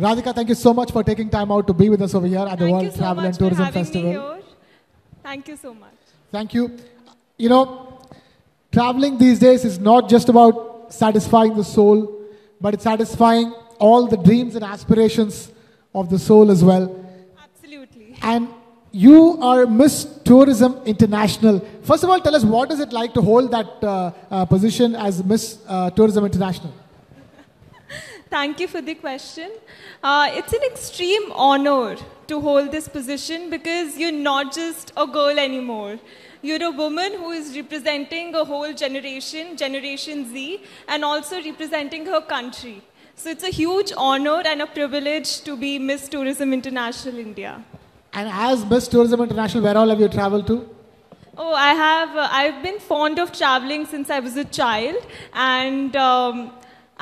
Radhika, thank you so much for taking time out to be with us over here at the World Travel and Tourism Festival. Thank you so much. Thank you. You know, traveling these days is not just about satisfying the soul, but it's satisfying all the dreams and aspirations of the soul as well. Absolutely. And you are Miss Tourism International. First of all, tell us, what is it like to hold that position as Miss Tourism International? Thank you for the question. It's an extreme honor to hold this position because you're not just a girl anymore. You're a woman who is representing a whole generation, Generation Z, and also representing her country. So it's a huge honor and a privilege to be Miss Tourism International India. And as Miss Tourism International, where all have you traveled to? Oh, I've been fond of traveling since I was a child, and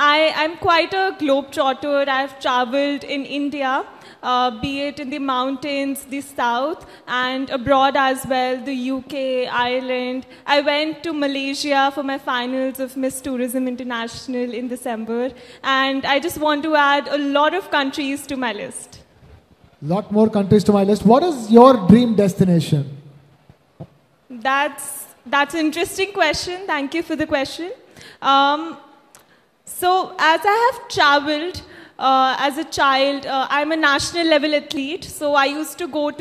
I'm quite a globetrotter. I've traveled in India, be it in the mountains, the south, and abroad as well, the UK, Ireland. I went to Malaysia for my finals of Miss Tourism International in December, and I just want to add a lot of countries to my list. Lot more countries to my list. What is your dream destination? That's an interesting question. Thank you for the question. So as I have traveled as a child, I'm a national level athlete. So I used to go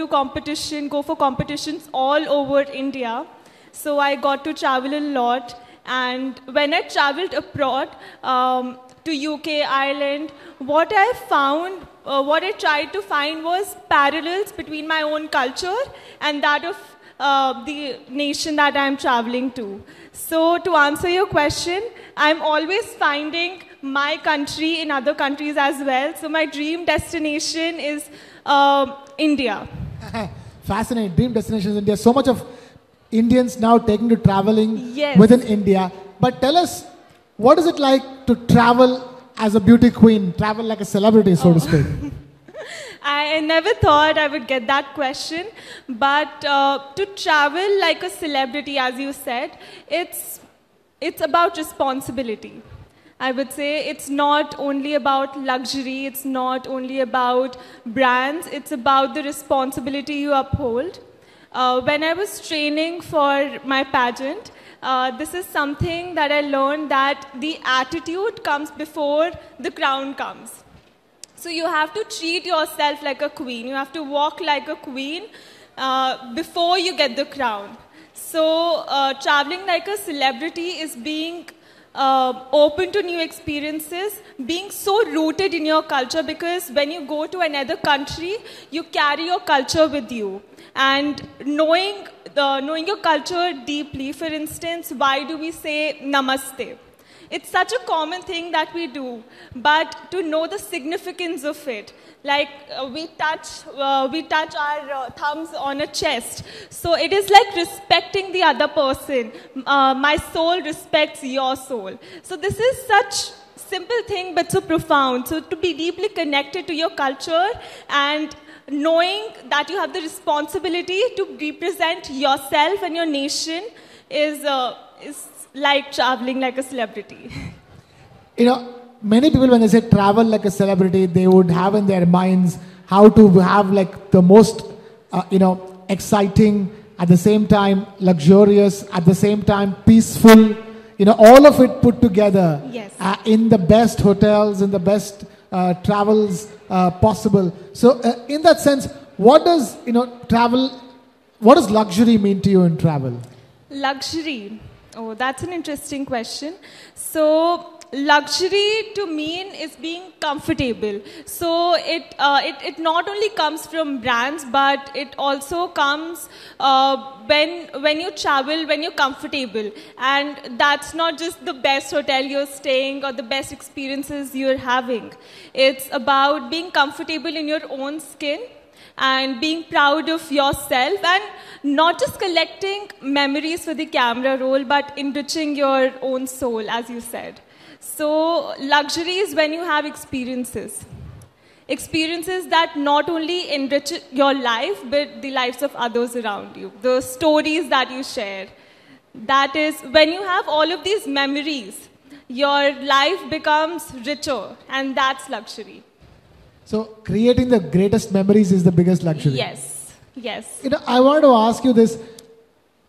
for competitions all over India. So I got to travel a lot. And when I traveled abroad to UK, Ireland, what I tried to find was parallels between my own culture and that of the nation that I'm traveling to. So to answer your question, I'm always finding my country in other countries as well. So my dream destination is India. Fascinating. Dream destination is India. So much of Indians now taking to traveling Yes. within India. But tell us, what is it like to travel as a beauty queen, travel like a celebrity, so to speak? I never thought I would get that question, but to travel like a celebrity, as you said, it's about responsibility. I would say it's not only about luxury, it's not only about brands, it's about the responsibility you uphold. When I was training for my pageant, this is something that I learned, that the attitude comes before the crown comes. So you have to treat yourself like a queen. You have to walk like a queen before you get the crown. So traveling like a celebrity is being open to new experiences, being so rooted in your culture, because when you go to another country, you carry your culture with you. And knowing your culture deeply, for instance, why do we say namaste? It's such a common thing that we do, but to know the significance of it, like we touch our thumbs on a chest. So it is like respecting the other person. My soul respects your soul. So this is such simple thing, but so profound. So to be deeply connected to your culture and knowing that you have the responsibility to represent yourself and your nation is like traveling like a celebrity. You know, many people, when they say travel like a celebrity, they would have in their minds how to have like the most, exciting, at the same time luxurious, at the same time peaceful, all of it put together. Yes. In the best hotels, in the best travels possible. So in that sense, what does luxury mean to you in travel? Luxury. Oh, that's an interesting question. So luxury to me is being comfortable. So it not only comes from brands, but it also comes when you travel, when you're comfortable. And that's not just the best hotel you're staying or the best experiences you're having. It's about being comfortable in your own skin and being proud of yourself, and not just collecting memories for the camera roll, but enriching your own soul, as you said. So luxury is when you have experiences that not only enrich your life, but the lives of others around you, the stories that you share. That is, when you have all of these memories, your life becomes richer, and that's luxury. So creating the greatest memories is the biggest luxury. Yes, yes. I wanted to ask you this.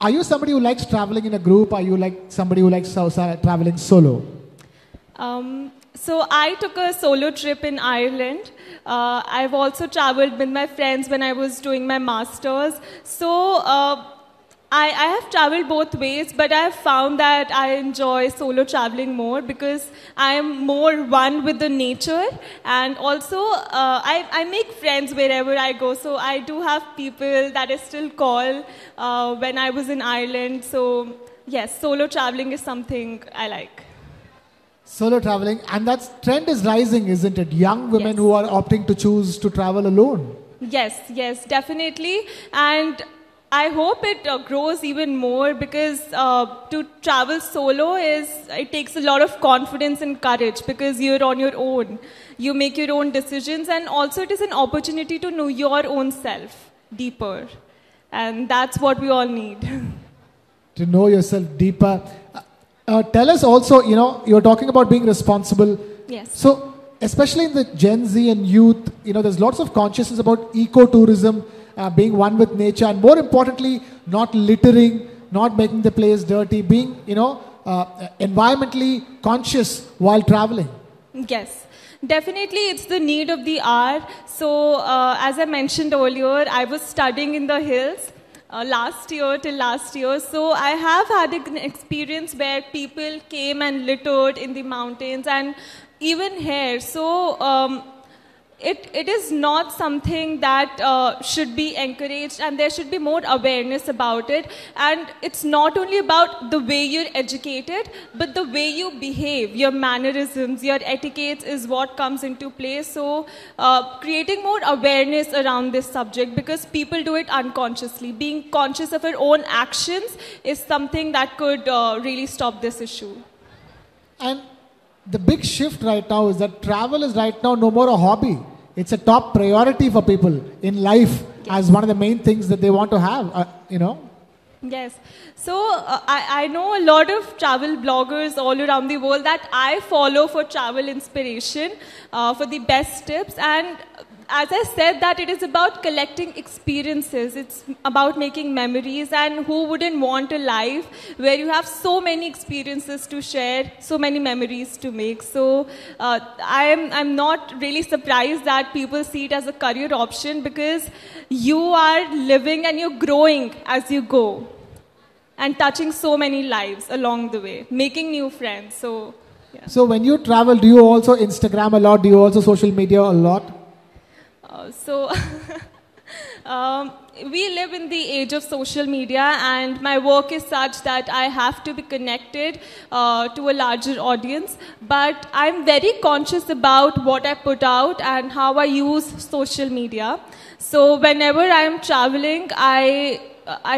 Are you somebody who likes traveling in a group? Are you like somebody who likes traveling solo? So I took a solo trip in Ireland. I've also traveled with my friends when I was doing my master's. So I have traveled both ways, but I have found that I enjoy solo traveling more because I am more one with the nature, and also I make friends wherever I go. So I do have people that I still call when I was in Ireland. So yes, solo traveling is something I like. Solo traveling, and that trend is rising, isn't it? Young women who are opting to choose to travel alone. Yes, yes, definitely. And I hope it grows even more because to travel solo it takes a lot of confidence and courage because you're on your own. You make your own decisions, and also it is an opportunity to know your own self deeper. And that's what we all need. To know yourself deeper. Tell us also, you're talking about being responsible. Yes. So, especially in the Gen Z and youth, there's lots of consciousness about ecotourism, being one with nature, and more importantly, not littering, not making the place dirty, being, environmentally conscious while traveling. Yes, definitely it's the need of the hour. So, as I mentioned earlier, I was studying in the hills last year. So, I have had an experience where people came and littered in the mountains and even here. So, it is not something that should be encouraged, and there should be more awareness about it. And it's not only about the way you're educated, but the way you behave, your mannerisms, your etiquettes is what comes into play. So creating more awareness around this subject, because people do it unconsciously. Being conscious of our own actions is something that could really stop this issue. And the big shift right now is that travel is right now no more a hobby. It's a top priority for people in life as one of the main things that they want to have, Yes. So I know a lot of travel bloggers all around the world that I follow for travel inspiration, for the best tips. And as I said, that it is about collecting experiences. It's about making memories, and who wouldn't want a life where you have so many experiences to share, so many memories to make. So I'm not really surprised that people see it as a career option, because you are living and you're growing as you go and touching so many lives along the way, making new friends. So, yeah. So when you travel, do you also Instagram a lot? Do you also social media a lot? We live in the age of social media, and my work is such that I have to be connected to a larger audience. But I'm very conscious about what I put out and how I use social media. So whenever I'm traveling, I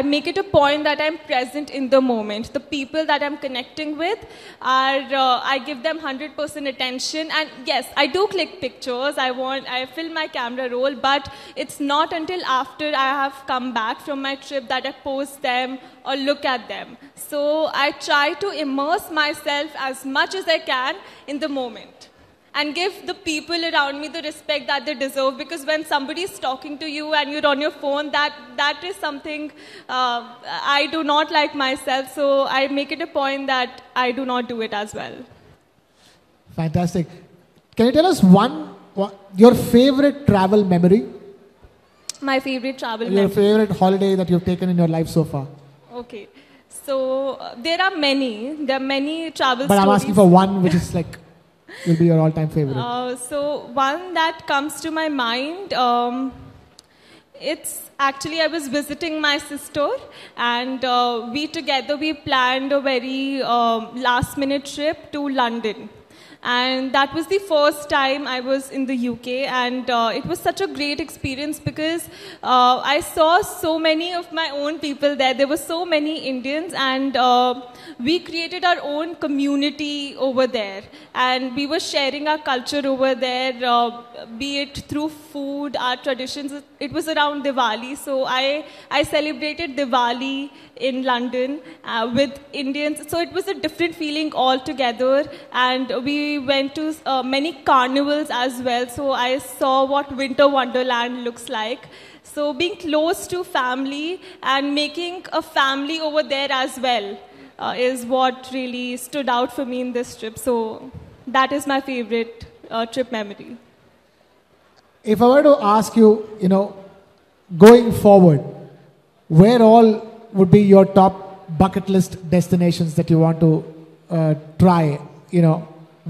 make it a point that I'm present in the moment. The people that I'm connecting with I give them 100% attention. And yes, I do click pictures. I film my camera roll, but it's not until after I have come back from my trip that I post them or look at them. So I try to immerse myself as much as I can in the moment, and give the people around me the respect that they deserve. Because when somebody is talking to you and you're on your phone, that is something I do not like myself. So I make it a point that I do not do it as well. Fantastic. Can you tell us your favorite travel memory? My favorite travel memory. Your favorite holiday that you've taken in your life so far? Okay. So there are many travel stories. But I'm asking for one which is like will be your all-time favorite. So one that comes to my mind, it's actually I was visiting my sister, and we planned a very last-minute trip to London. And that was the first time I was in the UK, and it was such a great experience because I saw so many of my own people there. There were so many Indians, and we created our own community over there. And we were sharing our culture over there, be it through food, our traditions. It was around Diwali, so I celebrated Diwali in London with Indians. So it was a different feeling altogether, and we we went to many carnivals as well. So I saw what Winter Wonderland looks like. So being close to family and making a family over there as well is what really stood out for me in this trip. So that is my favorite trip memory. If I were to ask you, going forward, where all would be your top bucket list destinations that you want to try?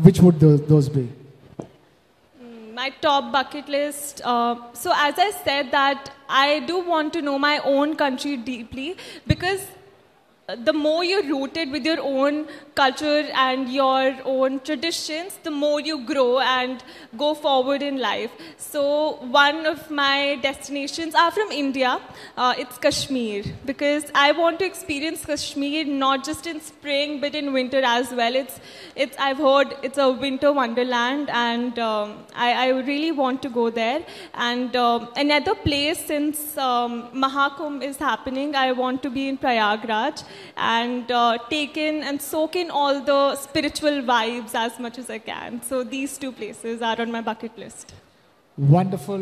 Which would those be? My top bucket list. So as I said that I do want to know my own country deeply, because the more you're rooted with your own culture and your own traditions, the more you grow and go forward in life. So one of my destinations are from India. It's Kashmir, because I want to experience Kashmir not just in spring but in winter as well. I've heard it's a winter wonderland, and I really want to go there. And another place, since Mahakumbh is happening, I want to be in Prayagraj and take in and soak in all the spiritual vibes as much as I can. So these two places are on my bucket list. Wonderful.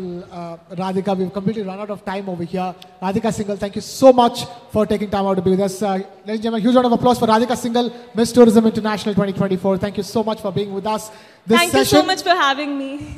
Radhika, we've completely run out of time over here. Radhika Singhal, thank you so much for taking time out to be with us. Ladies and gentlemen, huge round of applause for Radhika Singhal, Miss Tourism International 2024. Thank you so much for being with us. Thank you so much for having me.